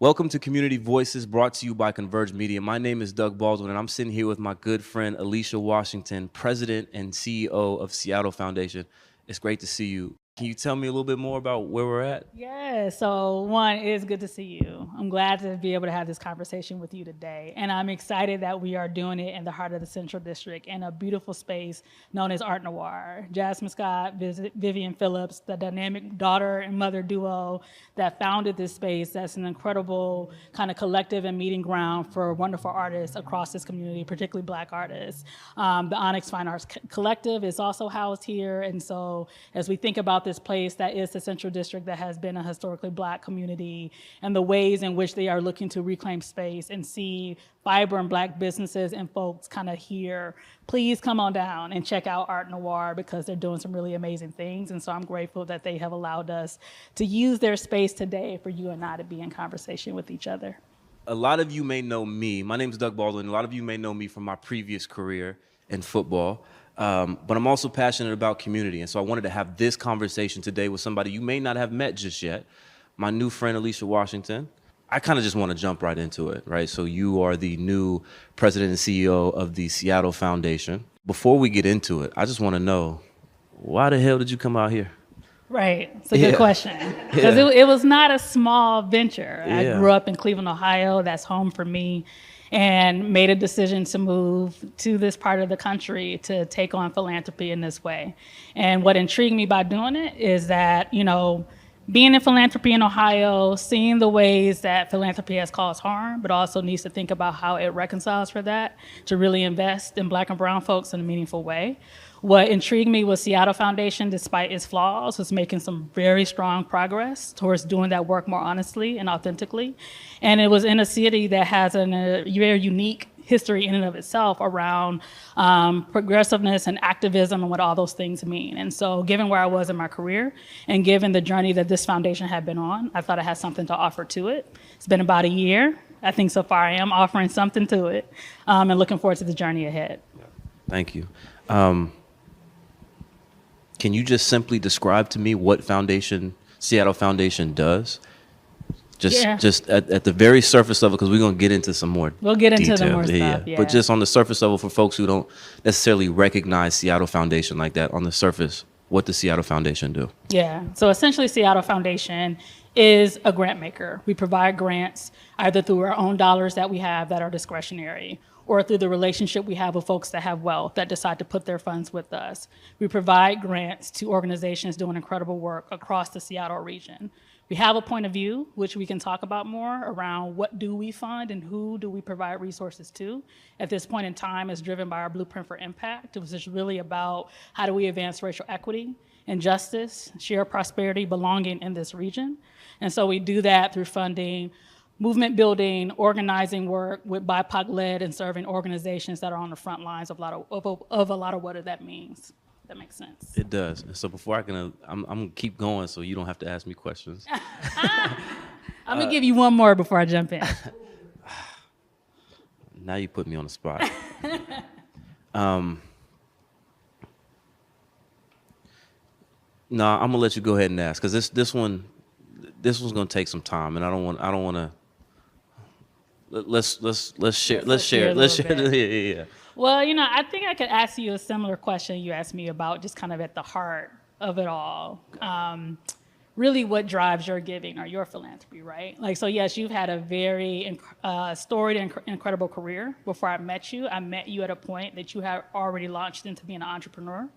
Welcome to Community Voices, brought to you by Converge Media. My name is Doug Baldwin, and I'm sitting here with my good friend, Alesha Washington, President and CEO of Seattle Foundation. It's great to see you. Can you tell me a little bit more about where we're at? Yeah, so one, it is good to see you. I'm glad to be able to have this conversation with you today. And I'm excited that we are doing it in the heart of the Central District in a beautiful space known as Arte Noir. Jasmine Scott, Vivian Phillips, the dynamic daughter and mother duo that founded this space, that's an incredible kind of collective and meeting ground for wonderful artists across this community, particularly Black artists. The Onyx Fine Arts Collective is also housed here. And so as we think about this place that is the Central District that has been a historically Black community and the ways in which they are looking to reclaim space and see vibrant Black businesses and folks kind of here, please come on down and check out Arte Noir because they're doing some really amazing things. And so I'm grateful that they have allowed us to use their space today for you and I to be in conversation with each other. A lot of you may know me. My name is Doug Baldwin. A lot of you may know me from my previous career in football. But I'm also passionate about community. And so I wanted to have this conversation today with somebody you may not have met just yet, my new friend, Alesha Washington. I kind of just want to jump right into it, right? So you are the new president and CEO of the Seattle Foundation. Before we get into it, I just want to know, why the hell did you come out here? Right. It's a good question. Because it was not a small venture. I grew up in Cleveland, Ohio. That's home for me. And made a decision to move to this part of the country to take on philanthropy in this way. And what intrigued me by doing it is that, being in philanthropy in Ohio, seeing the ways that philanthropy has caused harm, but also needs to think about how it reconciles for that, to really invest in Black and brown folks in a meaningful way. What intrigued me was Seattle Foundation, despite its flaws, was making some very strong progress towards doing that work more honestly and authentically. And it was in a city that has a very unique history in and of itself around progressiveness and activism and what all those things mean. And so given where I was in my career and given the journey that this foundation had been on, I thought I had something to offer to it. It's been about a year. I think so far I am offering something to it and looking forward to the journey ahead. Thank you. Can you just simply describe to me what Seattle Foundation does? Just at the very surface level, because we're going to get into some more We'll get into detail. the more stuff, yeah. But just on the surface level, for folks who don't necessarily recognize Seattle Foundation like that, on the surface, what does Seattle Foundation do? Yeah, so essentially Seattle Foundation is a grant maker. We provide grants either through our own dollars that we have that are discretionary or through the relationship we have with folks that have wealth that decide to put their funds with us. We provide grants to organizations doing incredible work across the Seattle region. We have a point of view, which we can talk about more, around what do we fund and who do we provide resources to. At this point in time, it's driven by our Blueprint for Impact. It was just really about how do we advance racial equity and justice, share prosperity, belonging in this region. And so we do that through funding movement building, organizing work with BIPOC-led and serving organizations that are on the front lines of a lot of what that means. That makes sense. It does. So before I'm going to keep going so you don't have to ask me questions. I'm going to give you one more before I jump in. Now you put me on the spot. No, I'm going to let you go ahead and ask, because this one's going to take some time, and I don't want to. Let's share. Yeah. Well, I think I could ask you a similar question you asked me about, just kind of at the heart of it all. Really, what drives your giving or your philanthropy, right? So yes, you've had a very storied and incredible career. Before I met you at a point that you had already launched into being an entrepreneur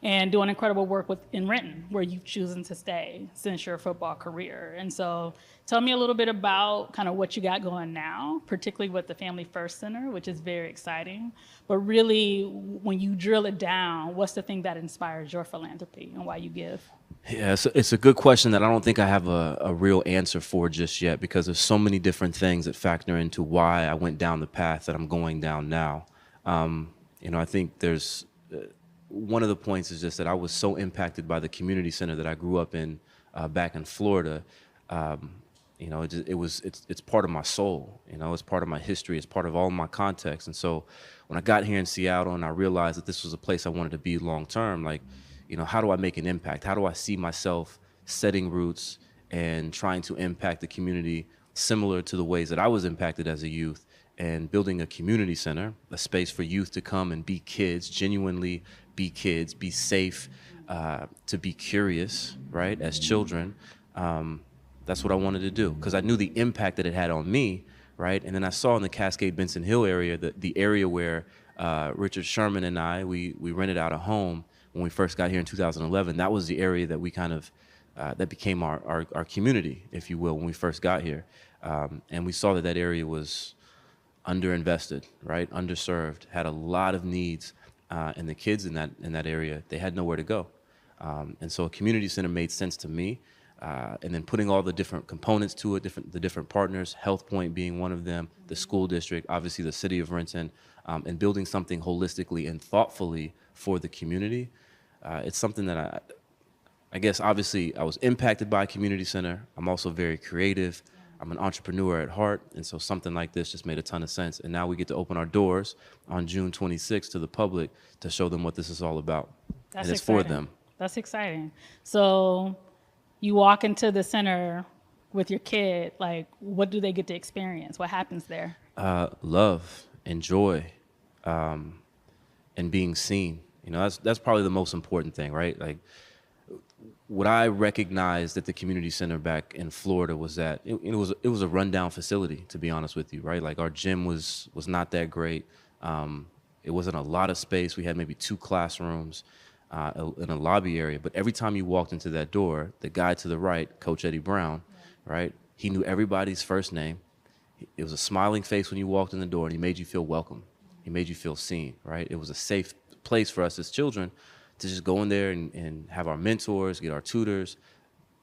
and doing incredible work in Renton, where you've chosen to stay since your football career. And so tell me a little bit about kind of what you got going now, particularly with the Family First Center, which is very exciting. But really, when you drill it down, what's the thing that inspires your philanthropy and why you give? Yeah, it's a good question that I don't think I have a real answer for just yet, because there's so many different things that factor into why I went down the path that I'm going down now. I think there's one of the points is just that I was so impacted by the community center that I grew up in back in Florida. It's part of my soul. It's part of my history. It's part of all my context. And so when I got here in Seattle and I realized that this was a place I wanted to be long term, how do I make an impact? How do I see myself setting roots and trying to impact the community similar to the ways that I was impacted as a youth, and building a community center, a space for youth to come and be kids, genuinely be kids, be safe, to be curious, right, as children. That's what I wanted to do, because I knew the impact that it had on me, right? And then I saw in the Cascade Benson Hill area, the area where Richard Sherman and I, we rented out a home when we first got here in 2011. That was the area that we kind of, that became our community, if you will, when we first got here. And we saw that that area was underinvested, right? Underserved, had a lot of needs. And the kids in that area, they had nowhere to go. And so a community center made sense to me. And then putting all the different components to it, the different partners, Health Point being one of them, the school district, obviously the city of Renton, and building something holistically and thoughtfully for the community. It's something that I guess obviously I was impacted by a community center. I'm also very creative. I'm an entrepreneur at heart, and so something like this just made a ton of sense. And now we get to open our doors on June 26th to the public to show them what this is all about. That's and it's exciting. for them. That's exciting. So you walk into the center with your kid, like, what do they get to experience? What happens there? Love and joy, and being seen. You know, that's probably the most important thing, right? Like, what I recognized at the community center back in Florida was that it was a rundown facility, to be honest with you, right? Like, our gym was not that great. It wasn't a lot of space. We had maybe 2 classrooms in a lobby area. But every time you walked into that door, the guy to the right, Coach Eddie Brown, right? He knew everybody's first name. It was a smiling face when you walked in the door, and he made you feel welcome. He made you feel seen, right? It was a safe place for us as children to just go in there and have our mentors, get our tutors,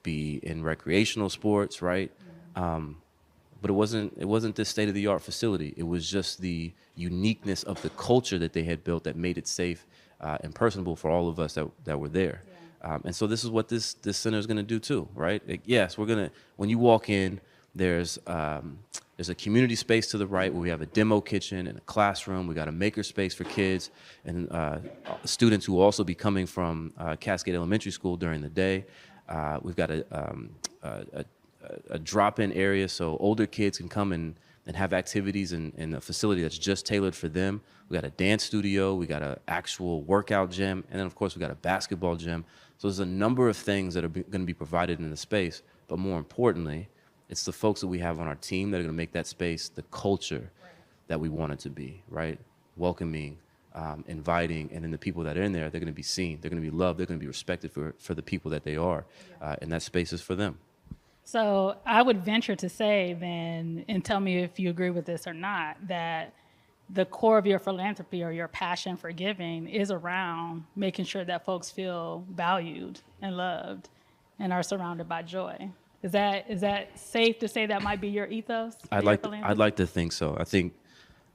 be in recreational sports, right? But it wasn't this state-of-the-art facility. It was just the uniqueness of the culture that they had built that made it safe and personable for all of us that were there. Yeah. And so this is what this center is going to do too, right? Like, yes, when you walk in, there's a community space to the right where we have a demo kitchen and a classroom. We got a maker space for kids and students who will also be coming from Cascade Elementary School during the day. We've got a drop-in area so older kids can come and have activities in a facility that's just tailored for them. We got a dance studio, we got an actual workout gym, and then of course we got a basketball gym. So there's a number of things that are going to be provided in the space, but more importantly, it's the folks that we have on our team that are going to make that space the culture that we want it to be, right? Welcoming, inviting, and then the people that are in there, they're going to be seen, they're going to be loved, they're going to be respected for the people that they are, and that space is for them. So I would venture to say then, and tell me if you agree with this or not, that the core of your philanthropy or your passion for giving is around making sure that folks feel valued and loved and are surrounded by joy. Is that safe to say that might be your ethos? I'd like to think so. I think,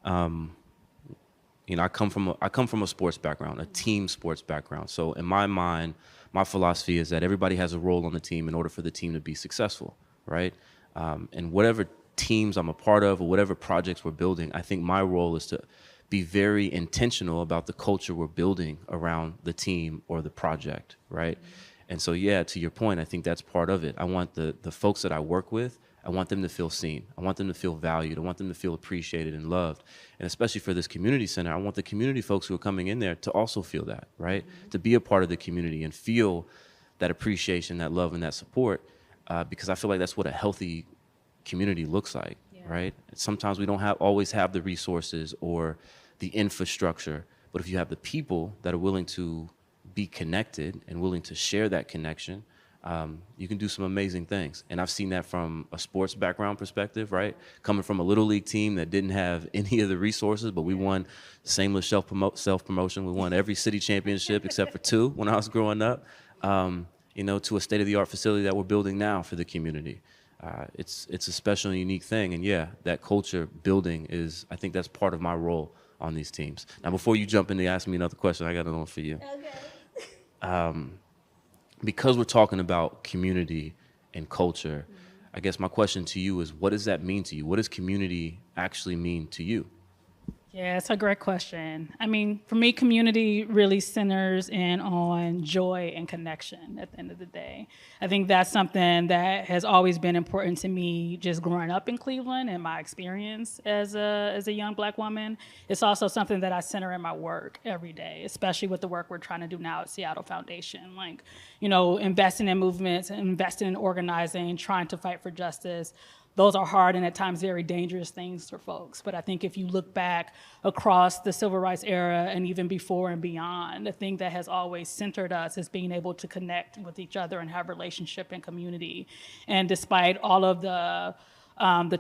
I come from a sports background, a team sports background. So in my mind, my philosophy is that everybody has a role on the team in order for the team to be successful, right? And whatever teams I'm a part of or whatever projects we're building, I think my role is to be very intentional about the culture we're building around the team or the project, right? Mm-hmm. And so, yeah, to your point, I think that's part of it. I want the folks that I work with, I want them to feel seen. I want them to feel valued. I want them to feel appreciated and loved. And especially for this community center, I want the community folks who are coming in there to also feel that, right? Mm-hmm. To be a part of the community and feel that appreciation, that love, and that support, because I feel like that's what a healthy community looks like, right? Sometimes we don't always have the resources or the infrastructure, but if you have the people that are willing to be connected and willing to share that connection, you can do some amazing things. And I've seen that from a sports background perspective, right? Coming from a little league team that didn't have any of the resources, but we won shameless self-promotion. We won every city championship except for 2 when I was growing up, to a state-of-the-art facility that we're building now for the community. It's a special and unique thing. And yeah, that culture building I think that's part of my role on these teams. Now, before you jump in to ask me another question, I got another one for you. Okay. Because we're talking about community and culture, I guess my question to you is, what does that mean to you? What does community actually mean to you? Yeah, it's a great question. I mean, for me, community really centers in on joy and connection at the end of the day. I think that's something that has always been important to me just growing up in Cleveland and my experience as a young Black woman. It's also something that I center in my work every day, especially with the work we're trying to do now at Seattle Foundation. Like, investing in movements, investing in organizing, trying to fight for justice. Those are hard and at times very dangerous things for folks. But I think if you look back across the civil rights era and even before and beyond, the thing that has always centered us is being able to connect with each other and have relationship and community. And despite all of the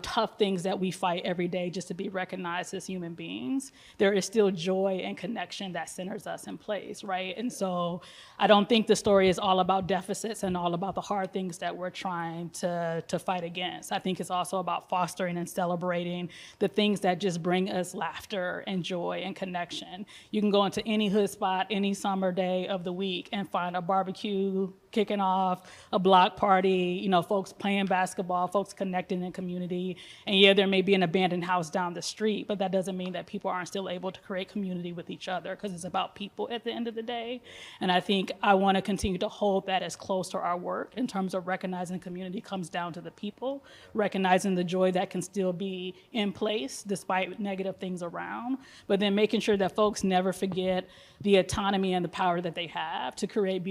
tough things that we fight every day just to be recognized as human beings, there is still joy and connection that centers us in place, right? And so I don't think the story is all about deficits and all about the hard things that we're trying to fight against. I think it's also about fostering and celebrating the things that just bring us laughter and joy and connection. You can go into any hood spot, any summer day of the week and find a barbecue kicking off, a block party, folks playing basketball, folks connecting in community. And yeah, there may be an abandoned house down the street, but that doesn't mean that people aren't still able to create community with each other, because it's about people at the end of the day. And I think I want to continue to hold that as close to our work in terms of recognizing community comes down to the people, recognizing the joy that can still be in place despite negative things around, but then making sure that folks never forget the autonomy and the power that they have to create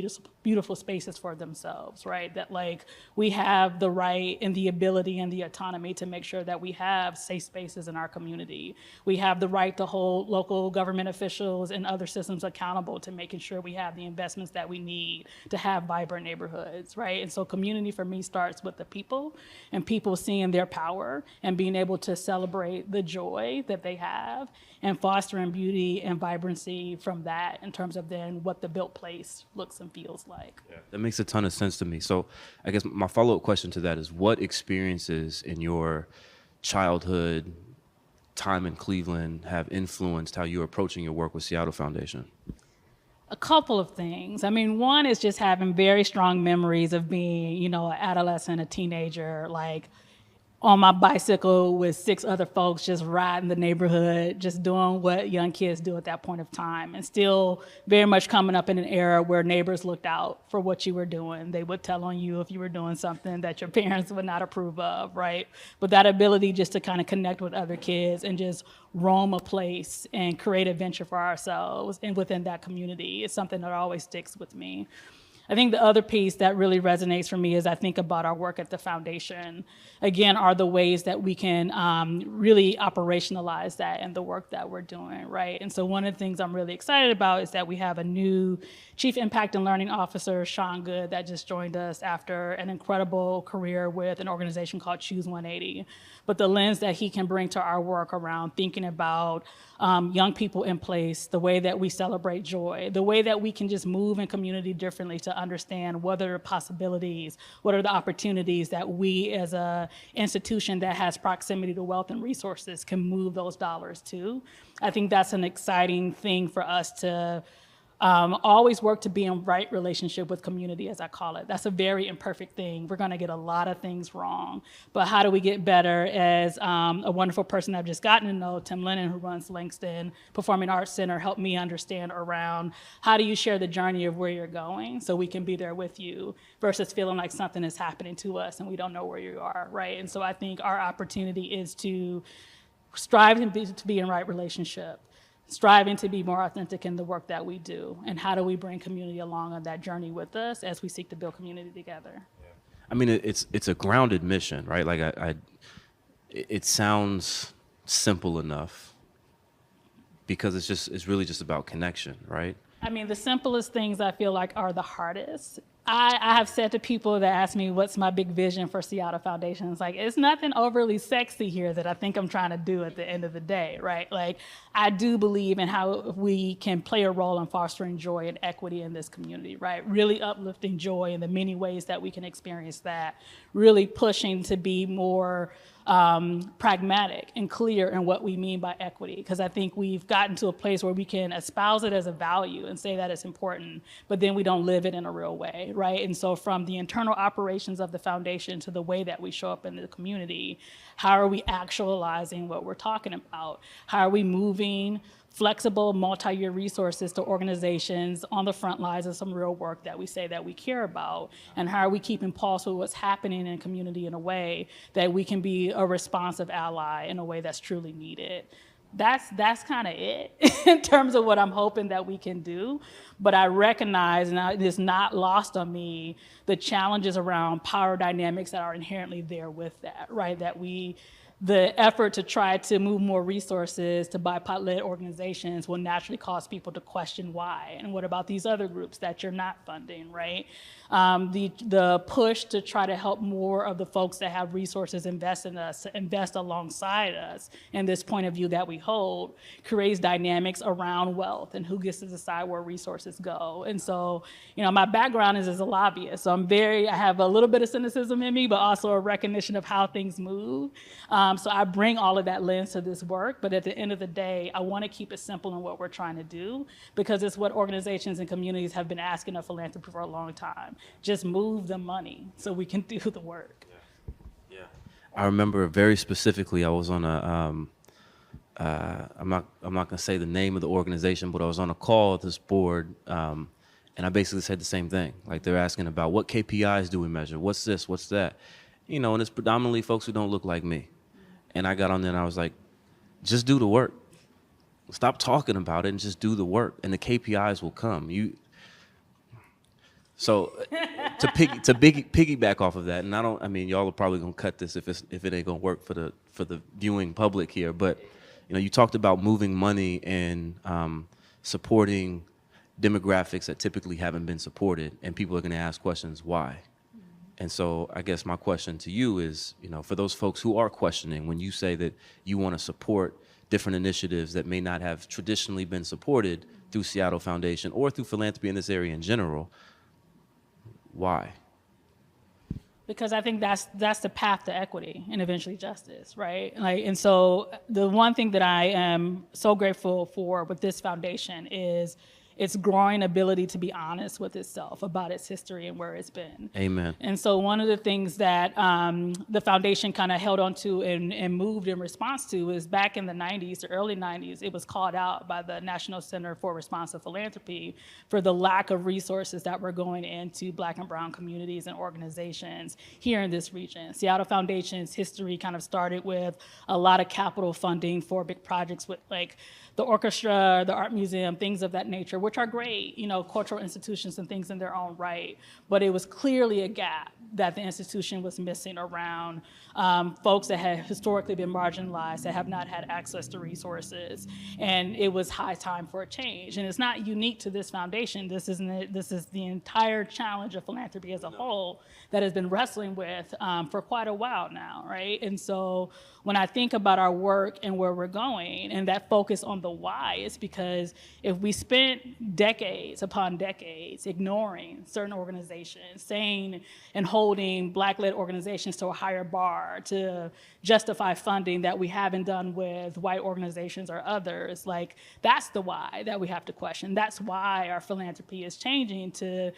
beautiful spaces for themselves, right? That we have the right and the ability and the autonomy to make sure that we have safe spaces in our community. We have the right to hold local government officials and other systems accountable to making sure we have the investments that we need to have vibrant neighborhoods, right? And so community for me starts with the people, and people seeing their power and being able to celebrate the joy that they have and fostering beauty and vibrancy from that in terms of then what the built place looks and feels like. Yeah, that makes a ton of sense to me. So I guess my follow-up question to that is, what experiences in your childhood time in Cleveland have influenced how you're approaching your work with Seattle Foundation? A couple of things. I mean, one is just having very strong memories of being, an adolescent, a teenager, on my bicycle with 6 other folks, just riding the neighborhood, just doing what young kids do at that point of time, and still very much coming up in an era where neighbors looked out for what you were doing. They would tell on you if you were doing something that your parents would not approve of, right? But that ability just to kind of connect with other kids and just roam a place and create adventure for ourselves and within that community is something that always sticks with me. I think the other piece that really resonates for me as I think about our work at the foundation, again, are the ways that we can really operationalize that in the work that we're doing, right? And so one of the things I'm really excited about is that we have a new Chief Impact and Learning Officer, Sean Good, that just joined us after an incredible career with an organization called Choose 180. But the lens that he can bring to our work around thinking about young people in place, the way that we celebrate joy, the way that we can just move in community differently to understand what are the possibilities, what are the opportunities that we as a institution that has proximity to wealth and resources can move those dollars to. I think that's an exciting thing for us to always work to be in right relationship with community, as I call it. That's a very imperfect thing. We're going to get a lot of things wrong. But how do we get better? As a wonderful person I've just gotten to know, Tim Lennon, who runs Langston Performing Arts Center, helped me understand around how do you share the journey of where you're going so we can be there with you versus feeling like something is happening to us and we don't know where you are, right? And so I think our opportunity is to strive to be in right relationship, striving to be more authentic in the work that we do, and how do we bring community along on that journey with us as we seek to build community together. Yeah. I mean, it's a grounded mission, right? It sounds simple enough because it's really just about connection, right? I mean, the simplest things I feel like are the hardest. I have said to people that ask me, what's my big vision for Seattle Foundation? It's it's nothing overly sexy here that I think I'm trying to do at the end of the day, right? I do believe in how we can play a role in fostering joy and equity in this community, right? Really uplifting joy in the many ways that we can experience that, really pushing to be more pragmatic and clear in what we mean by equity, because I think we've gotten to a place where we can espouse it as a value and say that it's important, but then we don't live it in a real way, right? And so from the internal operations of the foundation to the way that we show up in the community, how are we actualizing what we're talking about? How are we moving flexible multi-year resources to organizations on the front lines of some real work that we say that we care about? And how are we keeping pulse with what's happening in community in a way that we can be a responsive ally in a way that's truly needed? That's kind of it in terms of what I'm hoping that we can do. But I recognize, and it is not lost on me, the challenges around power dynamics that are inherently there with that, right? The effort to try to move more resources to BIPOC-led organizations will naturally cause people to question why. And what about these other groups that you're not funding, right? The push to try to help more of the folks that have resources invest in us, invest alongside us, and this point of view that we hold creates dynamics around wealth and who gets to decide where resources go. And so, my background is as a lobbyist, so I have a little bit of cynicism in me, but also a recognition of how things move. So I bring all of that lens to this work, but at the end of the day, I want to keep it simple in what we're trying to do, because it's what organizations and communities have been asking of philanthropy for a long time. Just move the money so we can do the work. Yeah. I remember very specifically, I was on a, I'm not gonna say the name of the organization, but I was on a call with this board, and I basically said the same thing. Like, they're asking about what KPIs do we measure? What's this? What's that? And it's predominantly folks who don't look like me. And I got on there and I was like, just do the work. Stop talking about it and just do the work, and the KPIs will come. So to piggyback off of that, and y'all are probably gonna cut this if it ain't gonna work for the viewing public here, but you talked about moving money and supporting demographics that typically haven't been supported, and people are gonna ask questions, why? And so I guess my question to you is, for those folks who are questioning, when you say that you want to support different initiatives that may not have traditionally been supported through Seattle Foundation or through philanthropy in this area in general, why? Because I think that's the path to equity and eventually justice, right? And so the one thing that I am so grateful for with this foundation is its growing ability to be honest with itself about its history and where it's been. Amen. And so one of the things that the foundation kind of held on to and moved in response to is back in the 90s, the early 90s, it was called out by the National Center for Responsive Philanthropy for the lack of resources that were going into Black and brown communities and organizations here in this region. Seattle Foundation's history kind of started with a lot of capital funding for big projects with like the orchestra, the art museum, things of that nature, which are great, cultural institutions and things in their own right. But it was clearly a gap that the institution was missing around folks that had historically been marginalized, that have not had access to resources. And it was high time for a change. And it's not unique to this foundation. This is the entire challenge of philanthropy as a whole that has been wrestling with for quite a while now, right? And so when I think about our work and where we're going and that focus on the why, it's because if we spent decades upon decades ignoring certain organizations, saying and holding Black-led organizations to a higher bar to justify funding that we haven't done with white organizations or others, like that's the why that we have to question. That's why our philanthropy is changing to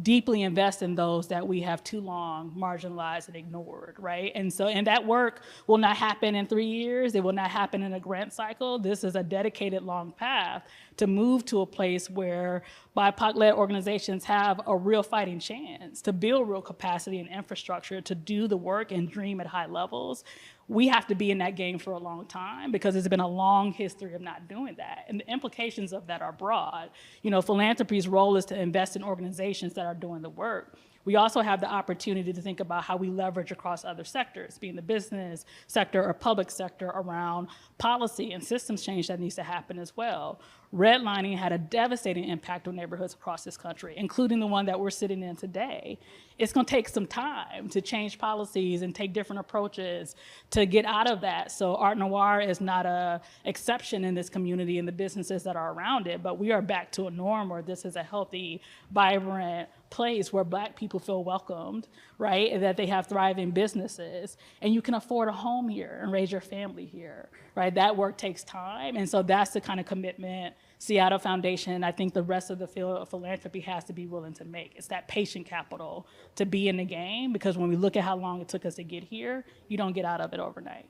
deeply invest in those that we have too long marginalized and ignored, right? And that work will not happen in 3 years. It will not happen in a grant cycle. This is a dedicated long path to move to a place where BIPOC-led organizations have a real fighting chance to build real capacity and infrastructure to do the work and dream at high levels. We have to be in that game for a long time because it's been a long history of not doing that. And the implications of that are broad. Philanthropy's role is to invest in organizations that are doing the work. We also have the opportunity to think about how we leverage across other sectors, be in the business sector or public sector, around policy and systems change that needs to happen as well. Redlining had a devastating impact on neighborhoods across this country, including the one that we're sitting in today. It's going to take some time to change policies and take different approaches to get out of that. So Arte Noir is not an exception in this community and the businesses that are around it, but we are back to a norm where this is a healthy, vibrant, place where Black people feel welcomed, right? And that they have thriving businesses, and you can afford a home here and raise your family here, right? That work takes time. And so that's the kind of commitment Seattle Foundation, and I think the rest of the field of philanthropy has to be willing to make. It's that patient capital to be in the game, because when we look at how long it took us to get here, you don't get out of it overnight.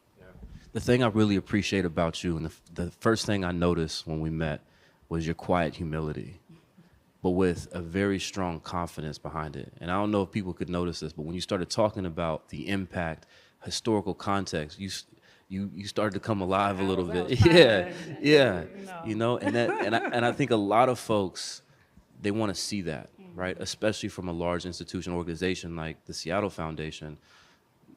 The thing I really appreciate about you, and the first thing I noticed when we met, was your quiet humility, but with a very strong confidence behind it. And I don't know if people could notice this, but when you started talking about the impact, historical context, you started to come alive a little bit. Yeah. You know, and I think a lot of folks, they want to see that, right? Especially from a large institution organization like the Seattle Foundation.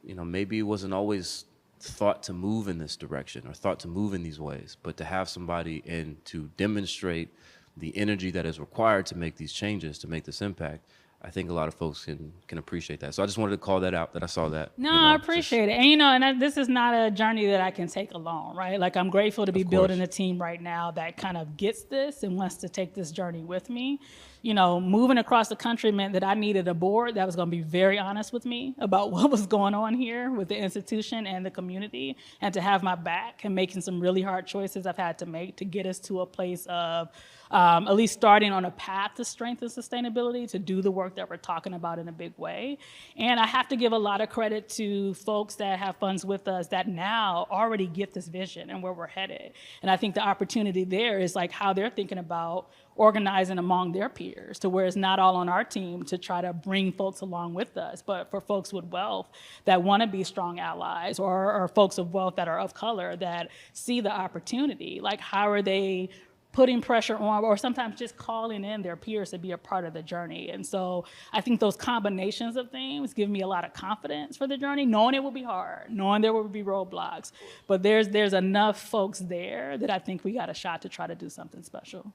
You know, maybe it wasn't always thought to move in this direction or thought to move in these ways, but to have somebody and to demonstrate the energy that is required to make these changes, to make this impact, I think a lot of folks can appreciate that. So I just wanted to call that out, that I saw that. No, I appreciate it. And this is not a journey that I can take alone, right? Like, I'm grateful to be building a team right now that kind of gets this and wants to take this journey with me. You know, moving across the country meant that I needed a board that was going to be very honest with me about what was going on here with the institution and the community, and to have my back and making some really hard choices I've had to make to get us to a place of at least starting on a path to strength and sustainability, to do the work that we're talking about in a big way. And I have to give a lot of credit to folks that have funds with us that now already get this vision and where we're headed. And I think the opportunity there is like how they're thinking about organizing among their peers, to where it's not all on our team to try to bring folks along with us, but for folks with wealth that want to be strong allies, or folks of wealth that are of color that see the opportunity. Like, how are they putting pressure on, or sometimes just calling in their peers to be a part of the journey? And so I think those combinations of things give me a lot of confidence for the journey, knowing it will be hard, knowing there will be roadblocks, but there's enough folks there that I think we got a shot to try to do something special.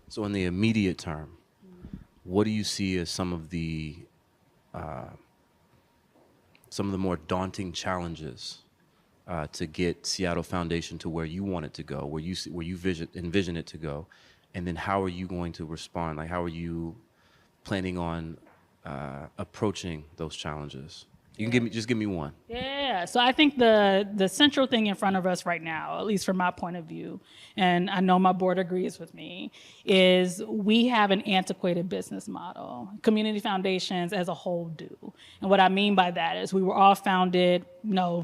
So in the immediate term, what do you see as some of the more daunting challenges to get Seattle Foundation to where you want it to go, where you envision it to go, and then how are you going to respond? Like, how are you planning on approaching those challenges? You can give me one. Yeah, so I think the central thing in front of us right now, at least from my point of view, and I know my board agrees with me, is we have an antiquated business model. Community foundations as a whole do. And what I mean by that is we were all founded,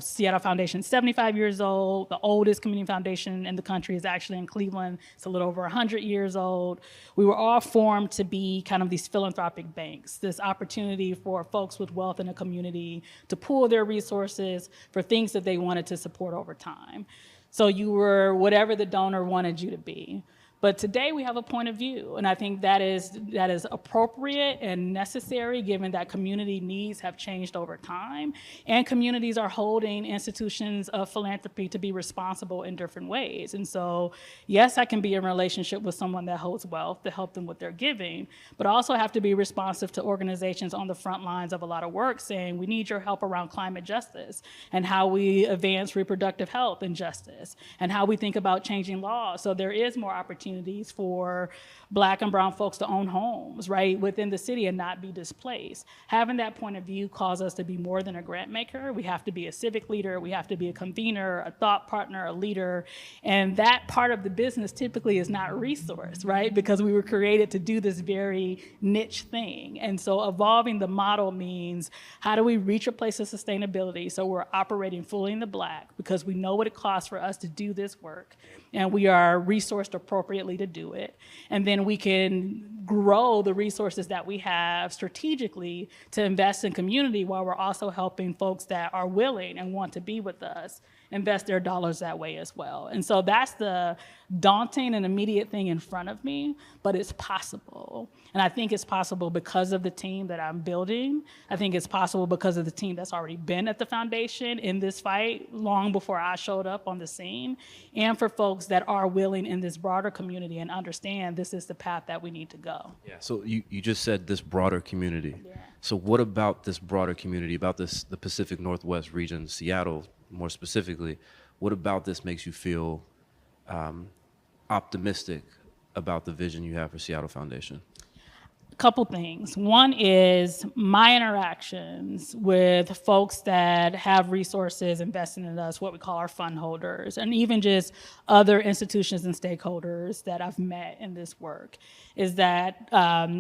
Seattle Foundation is 75 years old. The oldest community foundation in the country is actually in Cleveland. It's a little over 100 years old. We were all formed to be kind of these philanthropic banks, this opportunity for folks with wealth in the community to pool their resources for things that they wanted to support over time. So you were whatever the donor wanted you to be. But today we have a point of view, and I think that is appropriate and necessary, given that community needs have changed over time, and communities are holding institutions of philanthropy to be responsible in different ways. And so, yes, I can be in a relationship with someone that holds wealth to help them with their giving, but I also have to be responsive to organizations on the front lines of a lot of work saying, we need your help around climate justice, and how we advance reproductive health and justice, and how we think about changing laws. So there is more opportunity for Black and brown folks to own homes, right, within the city and not be displaced. Having that point of view calls us to be more than a grant maker. We have to be a civic leader. We have to be a convener, a thought partner, a leader. And that part of the business typically is not resourced, right, because we were created to do this very niche thing. And so evolving the model means, how do we reach a place of sustainability so we're operating fully in the Black, because we know what it costs for us to do this work, and we are resourced appropriately to do it. And then we can grow the resources that we have strategically to invest in community, while we're also helping folks that are willing and want to be with us invest their dollars that way as well. And so that's the daunting and immediate thing in front of me, but it's possible. And I think it's possible because of the team that I'm building. I think it's possible because of the team that's already been at the foundation in this fight long before I showed up on the scene, and for folks that are willing in this broader community and understand this is the path that we need to go. Yeah. So you just said this broader community. Yeah. So what about this broader community, about the Pacific Northwest region, Seattle more specifically, what about this makes you feel optimistic about the vision you have for Seattle Foundation? couple things. One is my interactions with folks that have resources invested in us, what we call our fund holders, and even just other institutions and stakeholders that I've met in this work, is that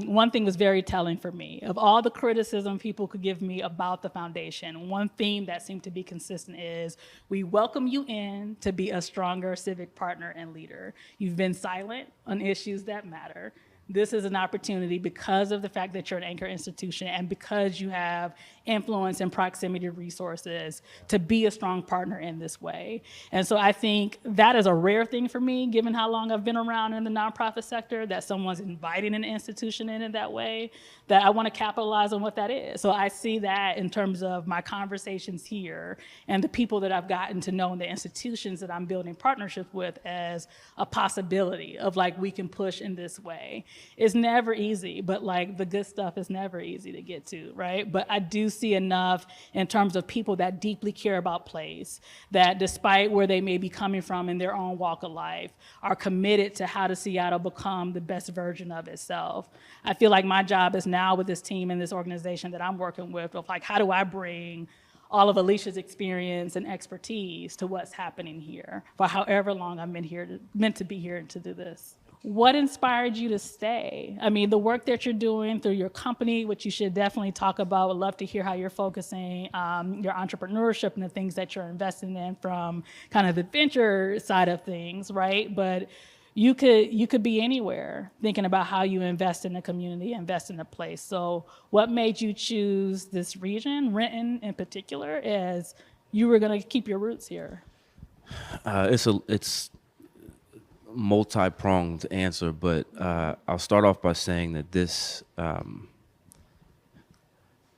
one thing was very telling for me. Of all the criticism people could give me about the foundation, one theme that seemed to be consistent is we welcome you in to be a stronger civic partner and leader. You've been silent on issues that matter. This is an opportunity because of the fact that you're an anchor institution and because you have influence and proximity resources to be a strong partner in this way. And so I think that is a rare thing for me, given how long I've been around in the nonprofit sector, that someone's inviting an institution in that way, that I want to capitalize on what that is. So I see that in terms of my conversations here and the people that I've gotten to know and the institutions that I'm building partnerships with as a possibility of like, we can push in this way. It's never easy, but like the good stuff is never easy to get to, right? But I do see enough in terms of people that deeply care about place, that despite where they may be coming from in their own walk of life, are committed to how does Seattle become the best version of itself. I feel like my job is now with this team and this organization that I'm working with, of like, how do I bring all of Alesha's experience and expertise to what's happening here for however long I'm meant to be here to do this. What inspired you to stay? I mean, the work that you're doing through your company, which you should definitely talk about. Would love to hear how you're focusing your entrepreneurship and the things that you're investing in from kind of the venture side of things, right? But you could be anywhere thinking about how you invest in the community, invest in a place. So what made you choose this region, Renton in particular, as you were going to keep your roots here? It's multi-pronged answer, but I'll start off by saying that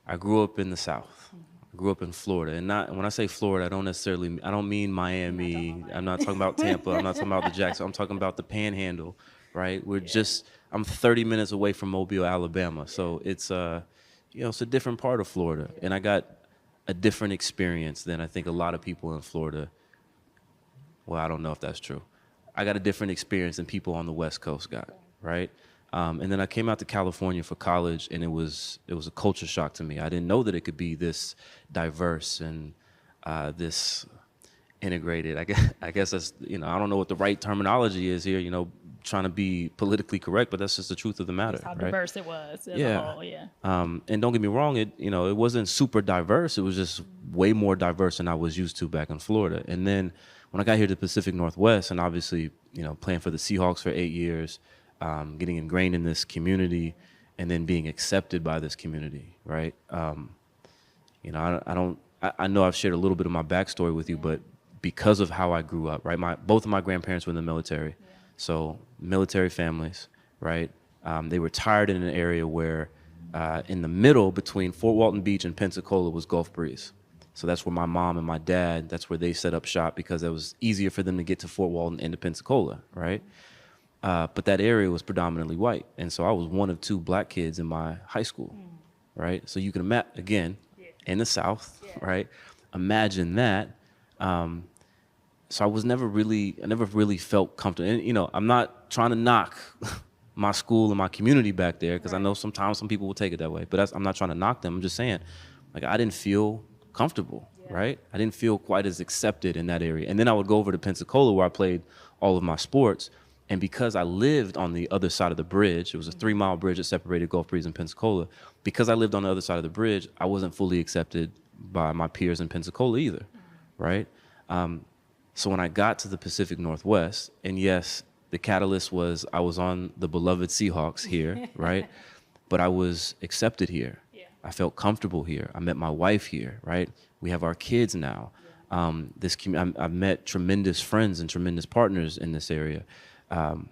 I grew up in the South. I grew up in Florida, and when I say Florida, I don't mean Miami. I'm not talking about Tampa. I'm not talking about the Jackson. I'm talking about the Panhandle, right? I'm 30 minutes away from Mobile, Alabama, so it's it's a different part of Florida, and I got a different experience than I think a lot of people in Florida. Well, I don't know if that's true. I got a different experience than people on the West Coast got, right? And then I came out to California for college, and it was a culture shock to me. I didn't know that it could be this diverse and this integrated. I guess that's, I don't know what the right terminology is here, trying to be politically correct, but that's just the truth of the matter. That's how right? diverse it was as a whole, yeah. And don't get me wrong, it wasn't super diverse. It was just way more diverse than I was used to back in Florida. And then when I got here to the Pacific Northwest, and obviously, playing for the Seahawks for 8 years, getting ingrained in this community, and then being accepted by this community, right? I know I've shared a little bit of my backstory with you, but because of how I grew up, right? Both of my grandparents were in the military, so military families, right? They retired in an area where, in the middle between Fort Walton Beach and Pensacola was Gulf Breeze. So that's where my mom and my dad, that's where they set up shop because it was easier for them to get to Fort Walton and to Pensacola, right? But that area was predominantly white. And so I was one of 2 black kids in my high school, right? So you can imagine, again, in the South, right? Imagine that. So I never really felt comfortable. And, I'm not trying to knock my school and my community back there because I know sometimes some people will take it that way. But I'm not trying to knock them. I'm just saying, like, I didn't feel comfortable, right? I didn't feel quite as accepted in that area. And then I would go over to Pensacola where I played all of my sports. And because I lived on the other side of the bridge, it was a 3-mile bridge that separated Gulf Breeze and Pensacola. Because I lived on the other side of the bridge, I wasn't fully accepted by my peers in Pensacola either, right? So when I got to the Pacific Northwest, and yes, the catalyst was I was on the beloved Seahawks here, right? But I was accepted here. I felt comfortable here. I met my wife here, right? We have our kids now. I've met tremendous friends and tremendous partners in this area. And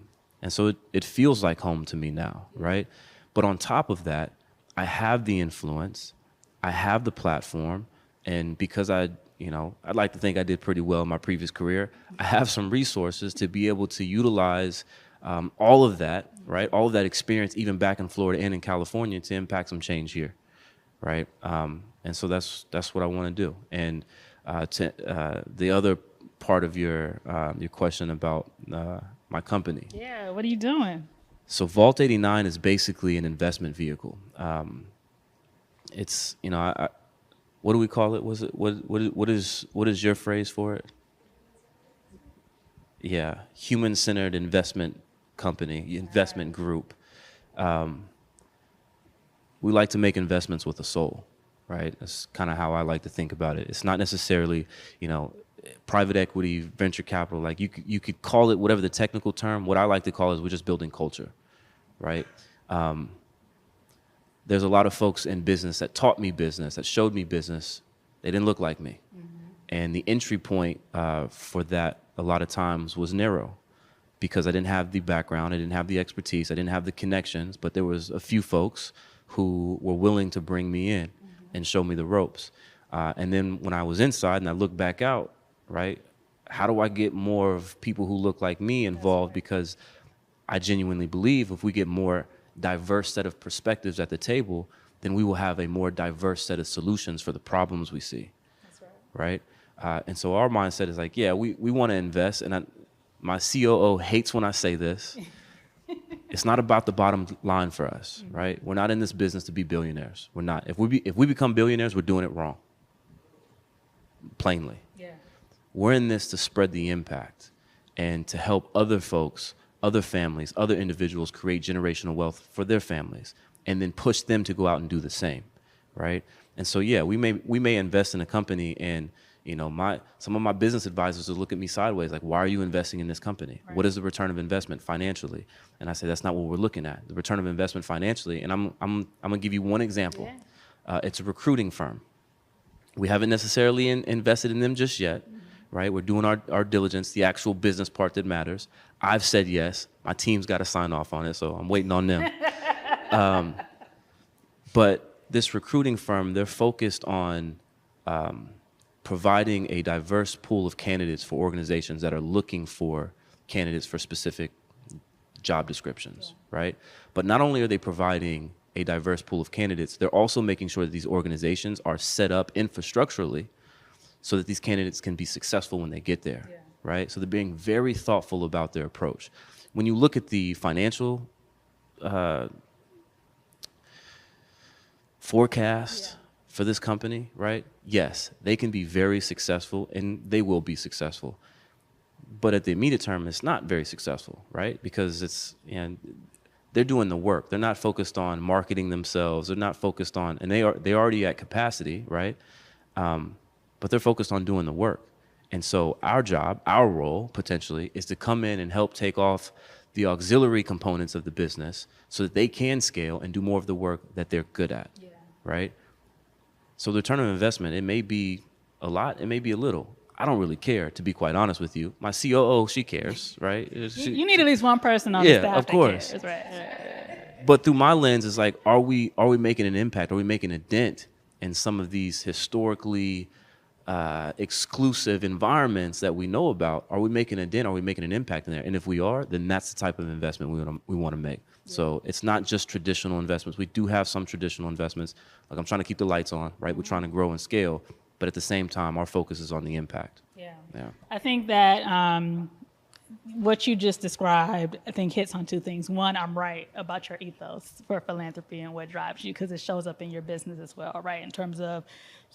so it feels like home to me now, right? But on top of that, I have the influence, I have the platform, and because I'd like to think I did pretty well in my previous career, I have some resources to be able to utilize all of that, right? All of that experience, even back in Florida and in California, to impact some change here. Right, and so that's what I want to do. And the other part of your question about my company. Yeah, what are you doing? So Vault 89 is basically an investment vehicle. It's, what do we call it? What is your phrase for it? Yeah, human-centered investment company, investment group. We like to make investments with a soul, right? That's kind of how I like to think about it. It's not necessarily, private equity, venture capital. Like you could call it whatever the technical term. What I like to call it is we're just building culture, right? There's a lot of folks in business that taught me business, that showed me business. They didn't look like me. And the entry point for that a lot of times was narrow because I didn't have the background, I didn't have the expertise, I didn't have the connections, but there was a few folks who were willing to bring me in and show me the ropes. And then when I was inside and I looked back out, right, how do I get more of people who look like me involved? Because I genuinely believe if we get more diverse set of perspectives at the table, then we will have a more diverse set of solutions for the problems we see. That's right. Right? And so our mindset is like, yeah, we want to invest. And my COO hates when I say this. It's not about the bottom line for us, right? We're not in this business to be billionaires. We're not. If we become billionaires, we're doing it wrong. Plainly. Yeah. We're in this to spread the impact and to help other folks, other families, other individuals create generational wealth for their families and then push them to go out and do the same, right? And so, yeah, we may invest in a company and, some of my business advisors will look at me sideways, like, why are you investing in this company? Right. What is the return of investment financially? And I say, that's not what we're looking at. The return of investment financially, and I'm gonna give you one example. Yeah. It's a recruiting firm. We haven't necessarily invested in them just yet, right? We're doing our diligence, the actual business part that matters. I've said yes. My team's got to sign off on it, so I'm waiting on them. But this recruiting firm, they're focused on providing a diverse pool of candidates for organizations that are looking for candidates for specific job descriptions, right? But not only are they providing a diverse pool of candidates, they're also making sure that these organizations are set up infrastructurally so that these candidates can be successful when they get there, right? So they're being very thoughtful about their approach. When you look at the financial forecast for this company, right? Yes, they can be very successful and they will be successful. But at the immediate term, it's not very successful, right? Because they're doing the work. They're not focused on marketing themselves. They're not focused on, and they're already at capacity, right? But they're focused on doing the work. And so our job, our role potentially, is to come in and help take off the auxiliary components of the business so that they can scale and do more of the work that they're good at, right? So the return on investment, it may be a lot, it may be a little. I don't really care, to be quite honest with you. My COO, she cares, right? You need at least one person on the staff of course. that cares, right? But through my lens, it's like, are we making an impact? Are we making a dent in some of these historically exclusive environments that we know about? Are we making a dent? Are we making an impact in there? And if we are, then that's the type of investment we want to make. Yeah. So it's not just traditional investments. We do have some traditional investments. Like I'm trying to keep the lights on, right? We're trying to grow and scale, but at the same time, our focus is on the impact. Yeah. I think that what you just described, I think hits on two things. One, I'm right about your ethos for philanthropy and what drives you, because it shows up in your business as well, right? In terms of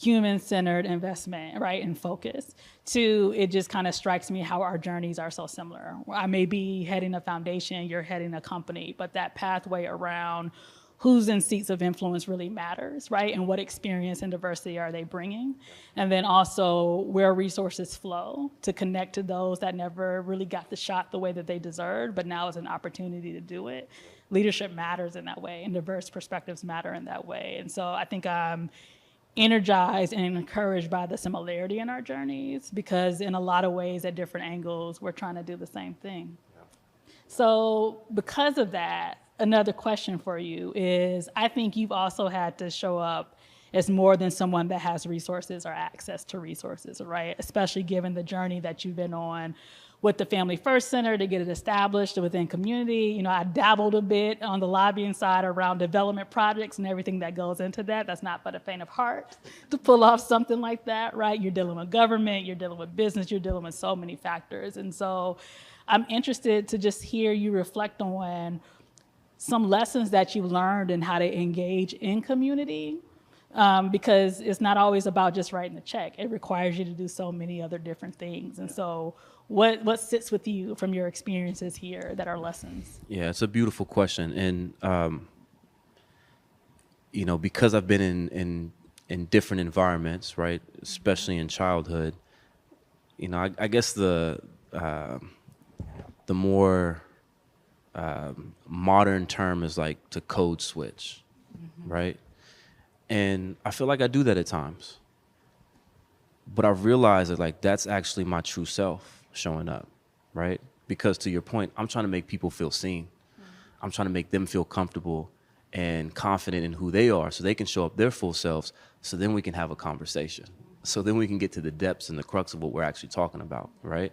human-centered investment, right, and focus. Two, it just kind of strikes me how our journeys are so similar. I may be heading a foundation, you're heading a company, but that pathway around who's in seats of influence really matters, right? And what experience and diversity are they bringing? And then also where resources flow to connect to those that never really got the shot the way that they deserved, but now is an opportunity to do it. Leadership matters in that way, and diverse perspectives matter in that way. And so I think I'm energized and encouraged by the similarity in our journeys, because in a lot of ways at different angles, we're trying to do the same thing. So because of that, another question for you is, I think you've also had to show up as more than someone that has resources or access to resources, right? Especially given the journey that you've been on with the Family First Center to get it established within community. You know, I dabbled a bit on the lobbying side around development projects and everything that goes into that. That's not for the faint of heart to pull off something like that, right? You're dealing with government, you're dealing with business, you're dealing with so many factors. And so I'm interested to just hear you reflect on some lessons that you learned in how to engage in community, because it's not always about just writing a check. It requires you to do so many other different things. And so what sits with you from your experiences here that are lessons? Yeah, it's a beautiful question. And, because I've been in different environments, right, especially in childhood, I guess the more modern term is like to code switch, right? And I feel like I do that at times. But I've realized that like that's actually my true self showing up, right? Because to your point, I'm trying to make people feel seen. I'm trying to make them feel comfortable and confident in who they are so they can show up their full selves, so then we can have a conversation. So then we can get to the depths and the crux of what we're actually talking about, right?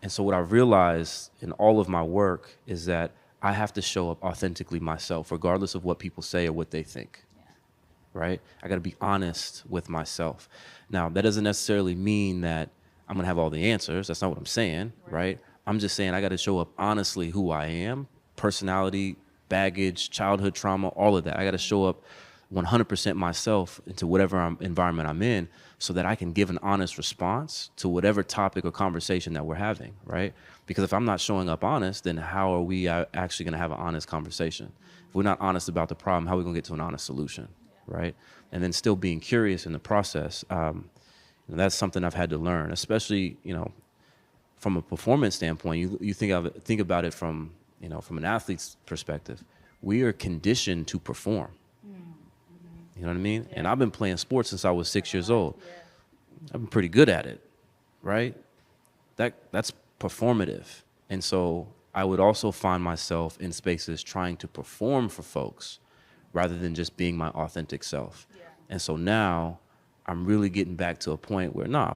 And so what I've realized in all of my work is that I have to show up authentically myself, regardless of what people say or what they think, right? I got to be honest with myself. Now, that doesn't necessarily mean that I'm going to have all the answers. That's not what I'm saying, right? I'm just saying I got to show up honestly who I am, personality, baggage, childhood trauma, all of that. I got to show up 100% myself into whatever environment I'm in so that I can give an honest response to whatever topic or conversation that we're having, right? Because if I'm not showing up honest, then how are we actually going to have an honest conversation? If we're not honest about the problem, how are we going to get to an honest solution, right? And then still being curious in the process. That's something I've had to learn, especially, from a performance standpoint. You think about it from an athlete's perspective. We are conditioned to perform. You know what I mean? Yeah. And I've been playing sports since I was 6 years old. Yeah. I've been pretty good at it, right? That's performative. And so I would also find myself in spaces trying to perform for folks rather than just being my authentic self. Yeah. And so now I'm really getting back to a point where, I'm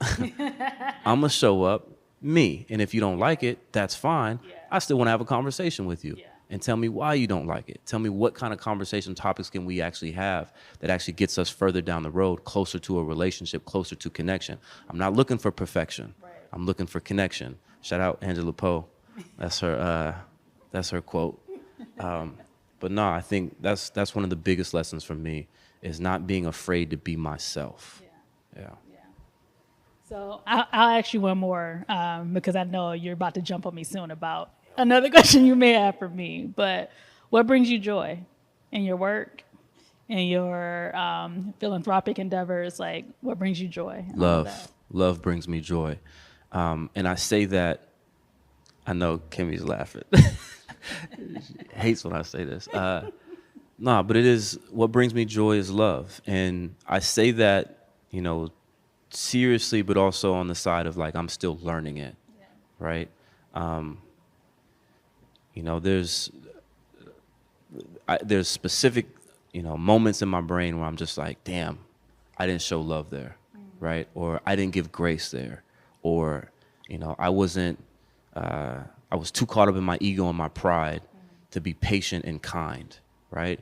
going to show up me. And if you don't like it, that's fine. Yeah. I still want to have a conversation with you. Yeah. And tell me why you don't like it. Tell me what kind of conversation topics can we actually have that actually gets us further down the road, closer to a relationship, closer to connection. I'm not looking for perfection. Right. I'm looking for connection. Shout out Angela Poe. That's her quote. But no, I think that's one of the biggest lessons for me is not being afraid to be myself. Yeah. So I'll ask you one more because I know you're about to jump on me soon about another question you may have for me. But what brings you joy in your work, in your philanthropic endeavors? Like, what brings you joy? Love brings me joy. And I say that, I know Kimmy's laughing. She hates when I say this. But it is, what brings me joy is love. And I say that, seriously, but also on the side of like, I'm still learning it, right? There's specific, moments in my brain where I'm just like, damn, I didn't show love there, right? Or I didn't give grace there, or, I was too caught up in my ego and my pride to be patient and kind, right?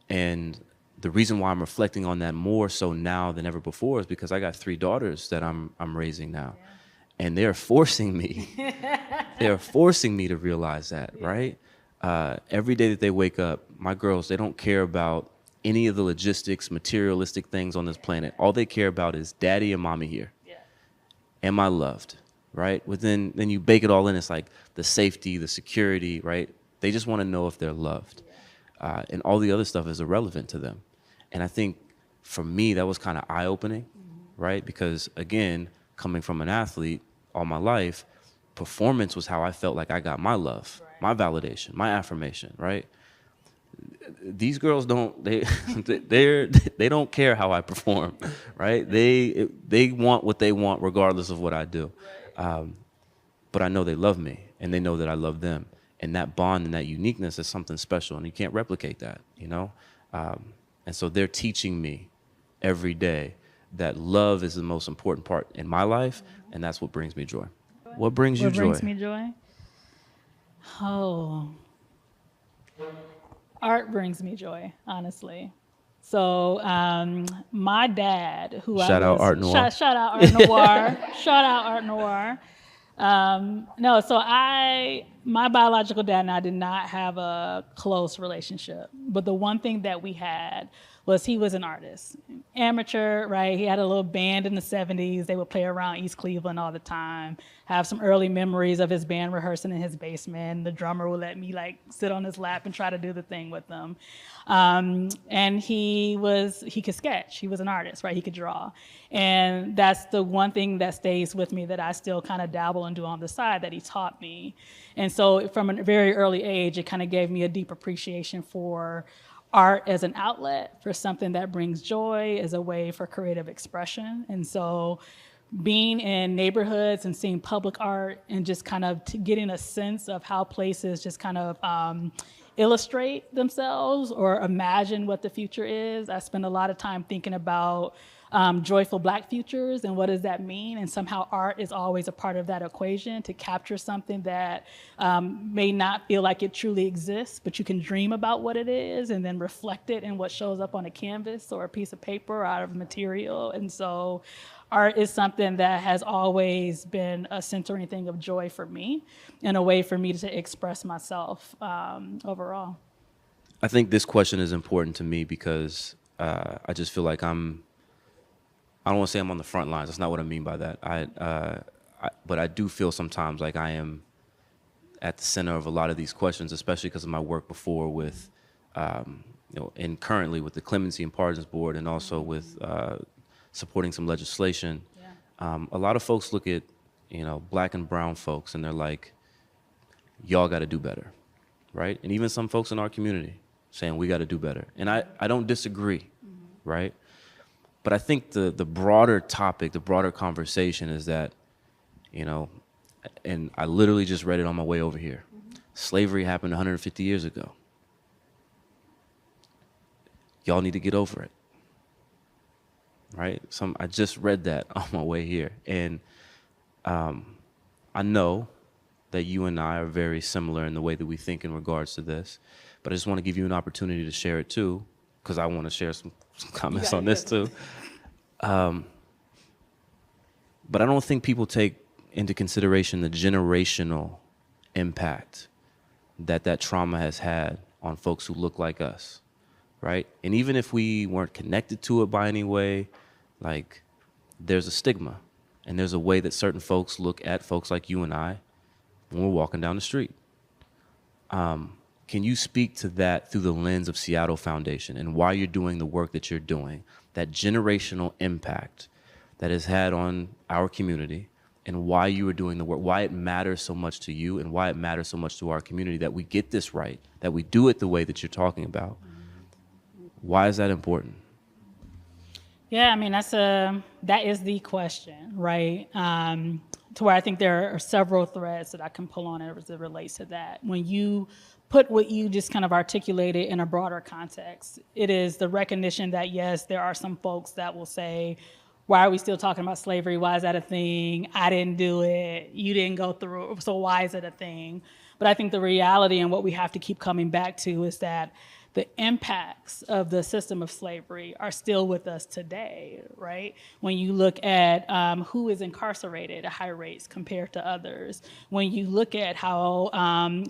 And the reason why I'm reflecting on that more so now than ever before is because I got 3 daughters that I'm raising now. Yeah. And they're forcing me. They're forcing me to realize that, right? Every day that they wake up, my girls, they don't care about any of the logistics, materialistic things on this planet. All they care about is daddy and mommy here. Yeah. Am I loved, right? Then you bake it all in. It's like the safety, the security, right? They just want to know if they're loved. Yeah. And all the other stuff is irrelevant to them. And I think for me, that was kind of eye-opening, right? Because again, coming from an athlete all my life, performance was how I felt like I got my love, my validation, my affirmation, right? These girls they don't care how I perform, right? They want what they want regardless of what I do. But I know they love me and they know that I love them. And that bond and that uniqueness is something special, and you can't replicate that, And so they're teaching me every day that love is the most important part in my life, and that's what brings me joy. What brings you joy? What brings me joy? Oh, art brings me joy, honestly. So my dad, who Shout out Arte Noir. Shout out Arte Noir. Shout out Arte Noir. No, so my biological dad and I did not have a close relationship. But the one thing that we had was he was an artist, amateur, right? He had a little band in the 70s. They would play around East Cleveland all the time. Have some early memories of his band rehearsing in his basement. The drummer would let me like sit on his lap and try to do the thing with them. And he could sketch. He was an artist, right? He could draw. And that's the one thing that stays with me that I still kind of dabble and do on the side that he taught me. And so from a very early age, it kind of gave me a deep appreciation for art as an outlet, for something that brings joy, as a way for creative expression. And so being in neighborhoods and seeing public art and just kind of getting a sense of how places just kind of illustrate themselves or imagine what the future is. I spend a lot of time thinking about joyful Black futures and what does that mean? And somehow art is always a part of that equation to capture something that may not feel like it truly exists, but you can dream about what it is and then reflect it in what shows up on a canvas or a piece of paper or out of material. And so art is something that has always been a centering thing of joy for me and a way for me to express myself overall. I think this question is important to me because I just feel like I don't want to say I'm on the front lines. That's not what I mean by that. But I do feel sometimes like I am at the center of a lot of these questions, especially because of my work before with, and currently with the Clemency and Pardons Board, and also with supporting some legislation. Yeah. A lot of folks look at, Black and brown folks, and they're like, y'all got to do better, right? And even some folks in our community saying we got to do better. And I don't disagree, right? But I think the broader topic, the broader conversation is that, and I literally just read it on my way over here. Slavery happened 150 years ago. Y'all need to get over it, right? I just read that on my way here. And I know that you and I are very similar in the way that we think in regards to this, but I just want to give you an opportunity to share it too, because I want to share some comments on this too. But I don't think people take into consideration the generational impact that trauma has had on folks who look like us, right? And even if we weren't connected to it by any way, like there's a stigma and there's a way that certain folks look at folks like you and I when we're walking down the street. Can you speak to that through the lens of Seattle Foundation and why you're doing the work that you're doing, that generational impact that has had on our community, and why you are doing the work, why it matters so much to you and why it matters so much to our community that we get this right, that we do it the way that you're talking about? Why is that important? Yeah, I mean, that is the question, right? To where I think there are several threads that I can pull on as it relates to that. When you put what you just kind of articulated in a broader context, it is the recognition that, yes, there are some folks that will say, why are we still talking about slavery? Why is that a thing? I didn't do it. You didn't go through it. So why is it a thing? But I think the reality and what we have to keep coming back to is that the impacts of the system of slavery are still with us today, right? When you look at who is incarcerated at high rates compared to others, when you look at how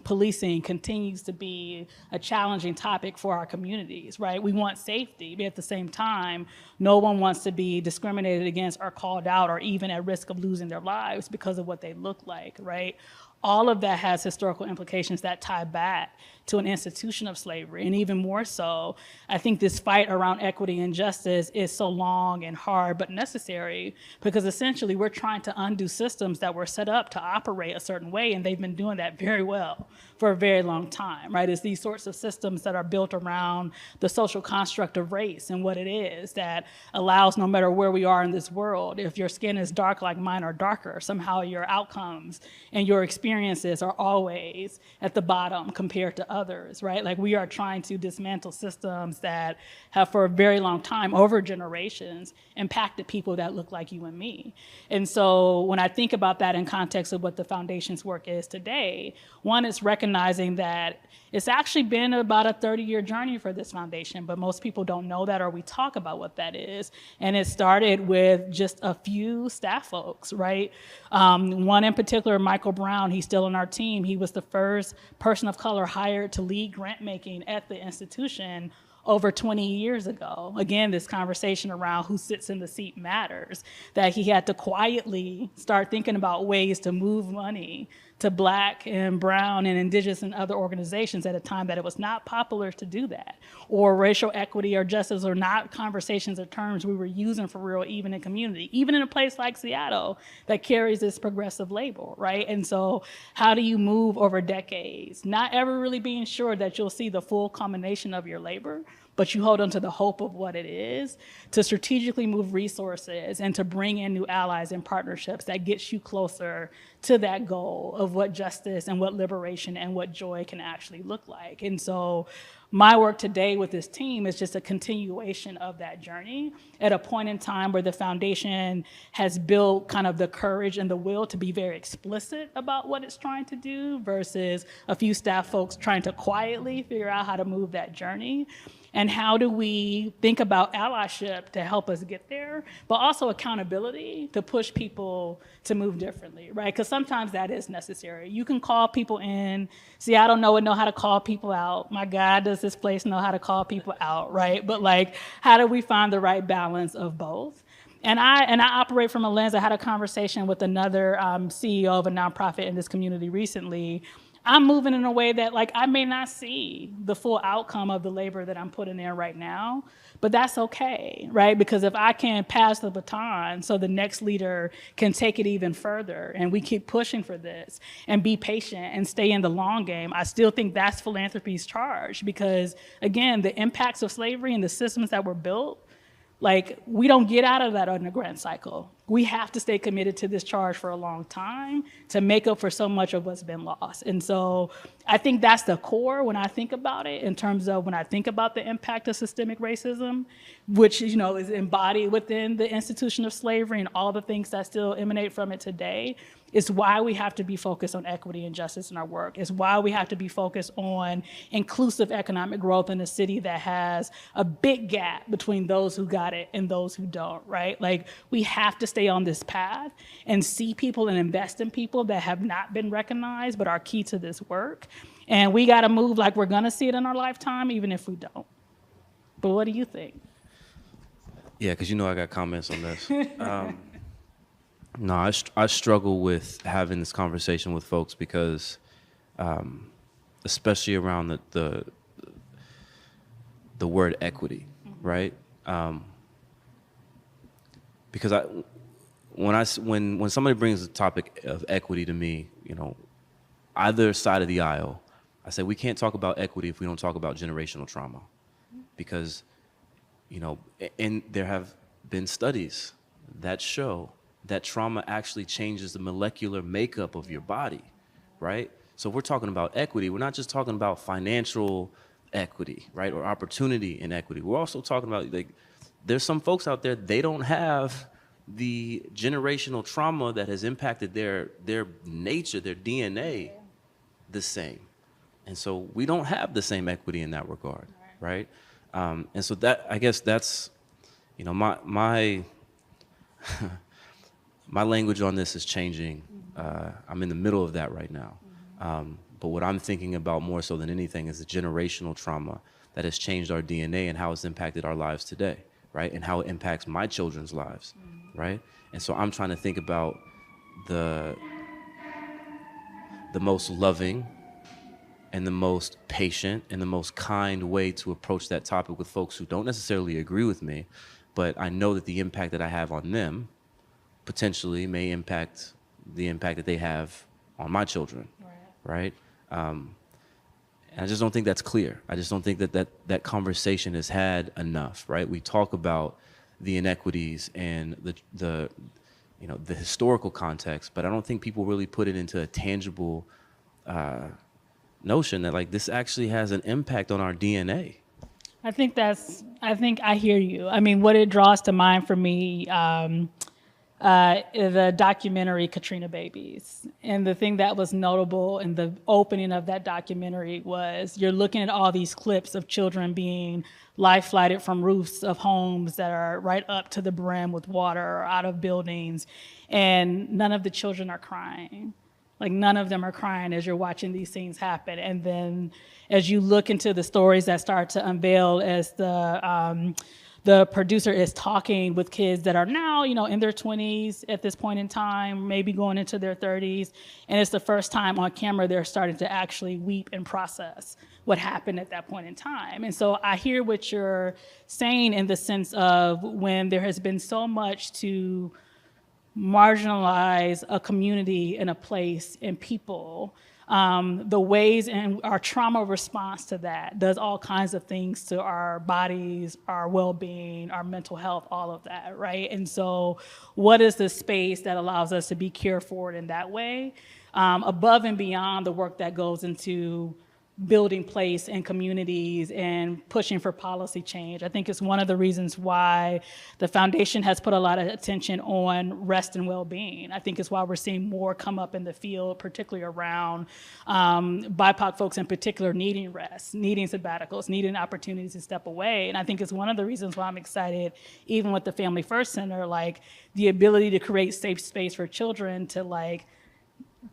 policing continues to be a challenging topic for our communities, right? We want safety, but at the same time, no one wants to be discriminated against or called out or even at risk of losing their lives because of what they look like, right? All of that has historical implications that tie back to an institution of slavery. And even more so, I think this fight around equity and justice is so long and hard, but necessary, because essentially we're trying to undo systems that were set up to operate a certain way, and they've been doing that very well for a very long time, right? It's these sorts of systems that are built around the social construct of race and what it is that allows, no matter where we are in this world, if your skin is dark like mine or darker, somehow your outcomes and your experience experiences are always at the bottom compared to others, right? Like we are trying to dismantle systems that have for a very long time, over generations, impacted people that look like you and me. And so when I think about that in context of what the foundation's work is today, one is recognizing that it's actually been about a 30-year journey for this foundation, but most people don't know that, or we talk about what that is. And it started with just a few staff folks, right? One in particular, Michael Brown, he's still on our team. He was the first person of color hired to lead grant making at the institution over 20 years ago. Again, this conversation around who sits in the seat matters, that he had to quietly start thinking about ways to move money to Black and Brown and Indigenous and other organizations at a time that it was not popular to do that. Or racial equity or justice are not conversations or terms we were using for real, even in community, even in a place like Seattle that carries this progressive label, right? And so how do you move over decades, not ever really being sure that you'll see the full culmination of your labor, but you hold on to the hope of what it is, to strategically move resources and to bring in new allies and partnerships that gets you closer to that goal of what justice and what liberation and what joy can actually look like. And so my work today with this team is just a continuation of that journey at a point in time where the foundation has built kind of the courage and the will to be very explicit about what it's trying to do versus a few staff folks trying to quietly figure out how to move that journey. And how do we think about allyship to help us get there, but also accountability to push people to move differently, right? Because sometimes that is necessary. You can call people in. Seattle would know how to call people out. My God, does this place know how to call people out, right? But like, how do we find the right balance of both? And I operate from a lens. I had a conversation with another CEO of a nonprofit in this community recently. I'm moving in a way that like I may not see the full outcome of the labor that I'm putting in right now, but that's okay, right? Because if I can pass the baton so the next leader can take it even further and we keep pushing for this and be patient and stay in the long game, I still think that's philanthropy's charge because again, the impacts of slavery and the systems that were built, like we don't get out of that underground cycle. We have to stay committed to this charge for a long time to make up for so much of what's been lost. And so I think that's the core when I think about it in terms of when I think about the impact of systemic racism, which is embodied within the institution of slavery and all the things that still emanate from it today. It's why we have to be focused on equity and justice in our work. It's why we have to be focused on inclusive economic growth in a city that has a big gap between those who got it and those who don't, right? Like we have to stay on this path and see people and invest in people that have not been recognized but are key to this work. And we gotta move like we're gonna see it in our lifetime, even if we don't. But what do you think? Yeah, because I got comments on this. No, I struggle with having this conversation with folks because, especially around the word equity, right? Because when somebody brings the topic of equity to me, either side of the aisle, I say we can't talk about equity if we don't talk about generational trauma, because, and there have been studies that show that trauma actually changes the molecular makeup of your body, right? So if we're talking about equity, we're not just talking about financial equity, right, or opportunity in equity. We're also talking about, like, there's some folks out there, they don't have the generational trauma that has impacted their nature, their DNA, the same. And so we don't have the same equity in that regard, right? And so that, I guess that's, my my language on this is changing. I'm in the middle of that right now. But what I'm thinking about more so than anything is the generational trauma that has changed our DNA and how it's impacted our lives today, right? And how it impacts my children's lives, right? And so I'm trying to think about the most loving and the most patient and the most kind way to approach that topic with folks who don't necessarily agree with me, but I know that the impact that I have on them potentially may impact the impact that they have on my children, right? And I just don't think that's clear. I just don't think that conversation is had enough, right? We talk about the inequities and the the historical context, but I don't think people really put it into a tangible notion that like this actually has an impact on our DNA. I think I hear you. I mean, what it draws to mind for me, the documentary Katrina Babies. And the thing that was notable in the opening of that documentary was you're looking at all these clips of children being life flighted from roofs of homes that are right up to the brim with water or out of buildings, and none of the children are crying. Like none of them are crying as you're watching these things happen. And then as you look into the stories that start to unveil as the producer is talking with kids that are now, in their 20s at this point in time, maybe going into their 30s. And it's the first time on camera they're starting to actually weep and process what happened at that point in time. And so I hear what you're saying in the sense of when there has been so much to marginalize a community and a place and people, the ways in our trauma response to that does all kinds of things to our bodies, our well-being, our mental health, all of that, right? And so what is the space that allows us to be cared for in that way, above and beyond the work that goes into building place in communities and pushing for policy change? I think it's one of the reasons why the foundation has put a lot of attention on rest and well-being. I think it's why we're seeing more come up in the field, particularly around BIPOC folks in particular needing rest, needing sabbaticals, needing opportunities to step away. And I think it's one of the reasons why I'm excited, even with the Family First Center, like the ability to create safe space for children to like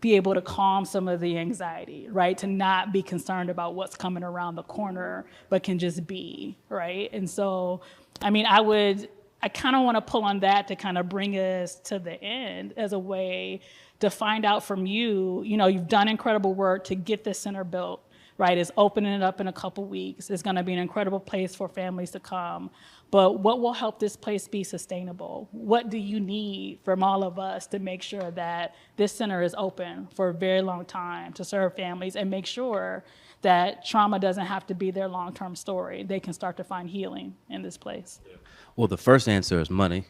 be able to calm some of the anxiety, right? To not be concerned about what's coming around the corner, but can just be, right? And so, I mean, I kind of want to pull on that to kind of bring us to the end as a way to find out from you, you've done incredible work to get this center built, right? It's opening it up in a couple weeks. It's going to be an incredible place for families to come. But what will help this place be sustainable? What do you need from all of us to make sure that this center is open for a very long time to serve families and make sure that trauma doesn't have to be their long-term story? They can start to find healing in this place. Well, the first answer is money.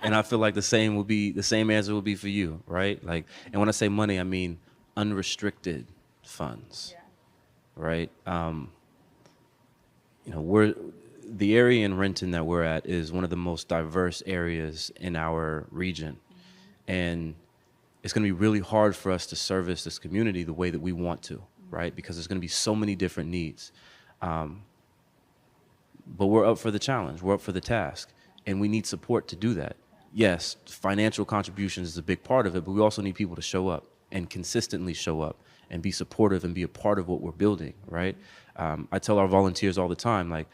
And I feel like the same answer will be for you, right? Like, and when I say money, I mean unrestricted funds, right? The area in Renton that we're at is one of the most diverse areas in our region. And it's going to be really hard for us to service this community the way that we want to, right? Because there's going to be so many different needs. But we're up for the challenge. We're up for the task. And we need support to do that. Yes, financial contributions is a big part of it, but we also need people to show up and consistently show up and be supportive and be a part of what we're building, right? I tell our volunteers all the time, like,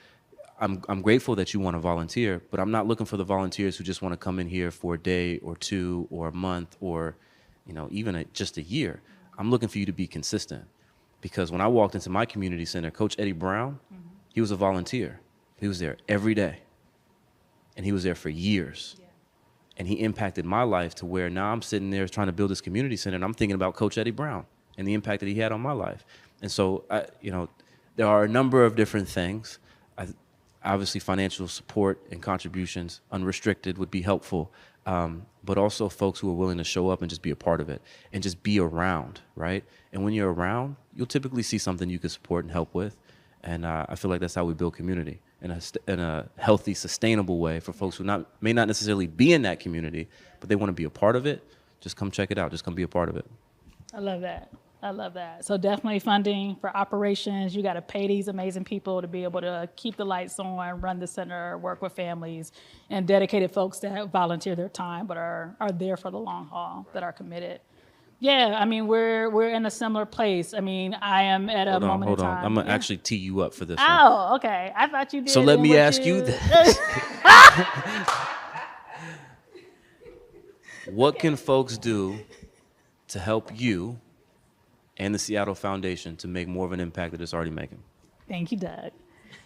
I'm grateful that you want to volunteer, but I'm not looking for the volunteers who just want to come in here for a day or two or a month or, even just a year. I'm looking for you to be consistent, because when I walked into my community center, Coach Eddie Brown, he was a volunteer. He was there every day, and he was there for years. And he impacted my life to where now I'm sitting there trying to build this community center, and I'm thinking about Coach Eddie Brown and the impact that he had on my life. And so, there are a number of different things. Obviously, financial support and contributions, unrestricted, would be helpful. But also folks who are willing to show up and just be a part of it and just be around, right? And when you're around, you'll typically see something you can support and help with. And I feel like that's how we build community in a healthy, sustainable way for folks who may not necessarily be in that community, but they want to be a part of it. Just come check it out. Just come be a part of it. I love that. So definitely funding for operations. You got to pay these amazing people to be able to keep the lights on, run the center, work with families, and dedicated folks that volunteer their time but are there for the long haul, that are committed. Yeah, I mean, we're in a similar place. I mean, I am at a moment in time. I'm going to actually tee you up for this one. Oh, okay. I thought you did. So let me ask you this. What can folks do to help you and the Seattle Foundation to make more of an impact that it's already making? Thank you, Doug.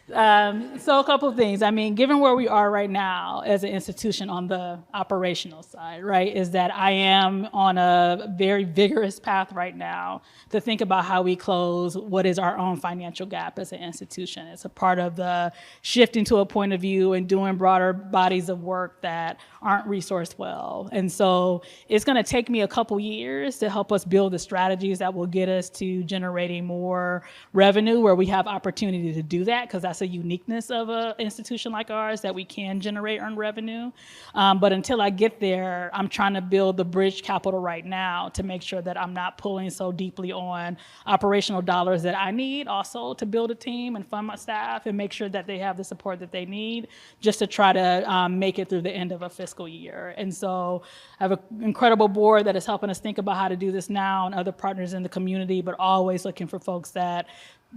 So a couple of things. I mean, given where we are right now as an institution on the operational side, right, is that I am on a very vigorous path right now to think about how we close what is our own financial gap as an institution. It's a part of the shifting to a point of view and doing broader bodies of work that aren't resourced well. And so it's going to take me a couple years to help us build the strategies that will get us to generating more revenue where we have opportunity to do that, because that's a uniqueness of an institution like ours, that we can generate earned revenue. But until I get there, I'm trying to build the bridge capital right now to make sure that I'm not pulling so deeply on operational dollars that I need also to build a team and fund my staff and make sure that they have the support that they need just to try to make it through the end of a fiscal year. And so I have an incredible board that is helping us think about how to do this now, and other partners in the community, but always looking for folks that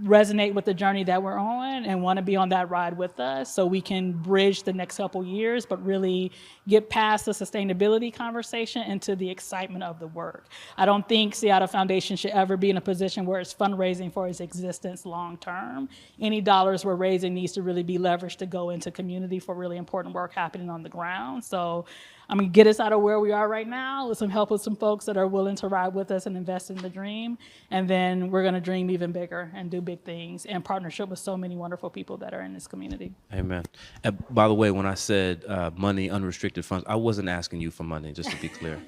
resonate with the journey that we're on and want to be on that ride with us so we can bridge the next couple years, but really get past the sustainability conversation into the excitement of the work. I don't think Seattle Foundation should ever be in a position where it's fundraising for its existence long term. Any dollars we're raising needs to really be leveraged to go into community for really important work happening on the ground. So I'm going to get us out of where we are right now with some help with some folks that are willing to ride with us and invest in the dream. And then we're going to dream even bigger and do big things in partnership with so many wonderful people that are in this community. Amen. And by the way, when I said money, unrestricted funds, I wasn't asking you for money, just to be clear.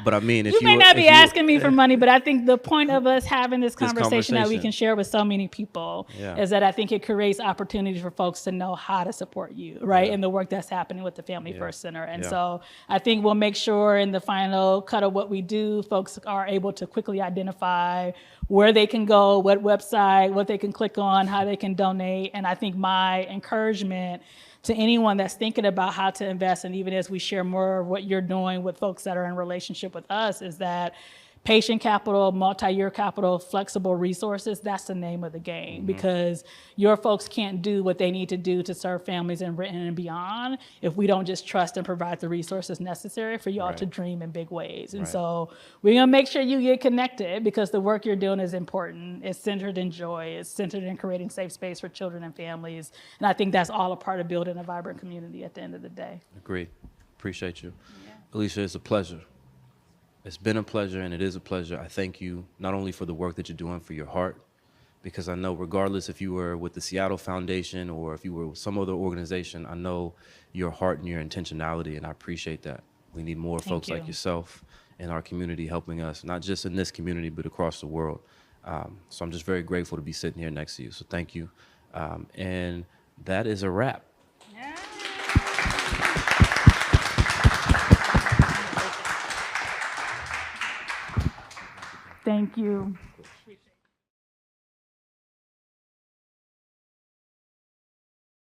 But I mean, if you may not be asking me for money, but I think the point of us having this conversation that we can share with so many people is that I think it creates opportunities for folks to know how to support you, right? And the work that's happening with the Family First Center. And so I think we'll make sure in the final cut of what we do, folks are able to quickly identify where they can go, what website, what they can click on, how they can donate. And I think my encouragement to anyone that's thinking about how to invest, and even as we share more of what you're doing with folks that are in relationship with us, is that patient capital, multi-year capital, flexible resources, that's the name of the game. Because your folks can't do what they need to do to serve families in Renton and beyond if we don't just trust and provide the resources necessary for y'all to dream in big ways. And so we're gonna make sure you get connected, because the work you're doing is important. It's centered in joy. It's centered in creating safe space for children and families. And I think that's all a part of building a vibrant community at the end of the day. Agreed. Appreciate you. Alesha, it's a pleasure. It's been a pleasure, and it is a pleasure. I thank you not only for the work that you're doing for your heart, because I know regardless if you were with the Seattle Foundation or if you were with some other organization, I know your heart and your intentionality, and I appreciate that. We need more folks like yourself in our community helping us, not just in this community, but across the world. So I'm just very grateful to be sitting here next to you. So thank you. And that is a wrap. Thank you.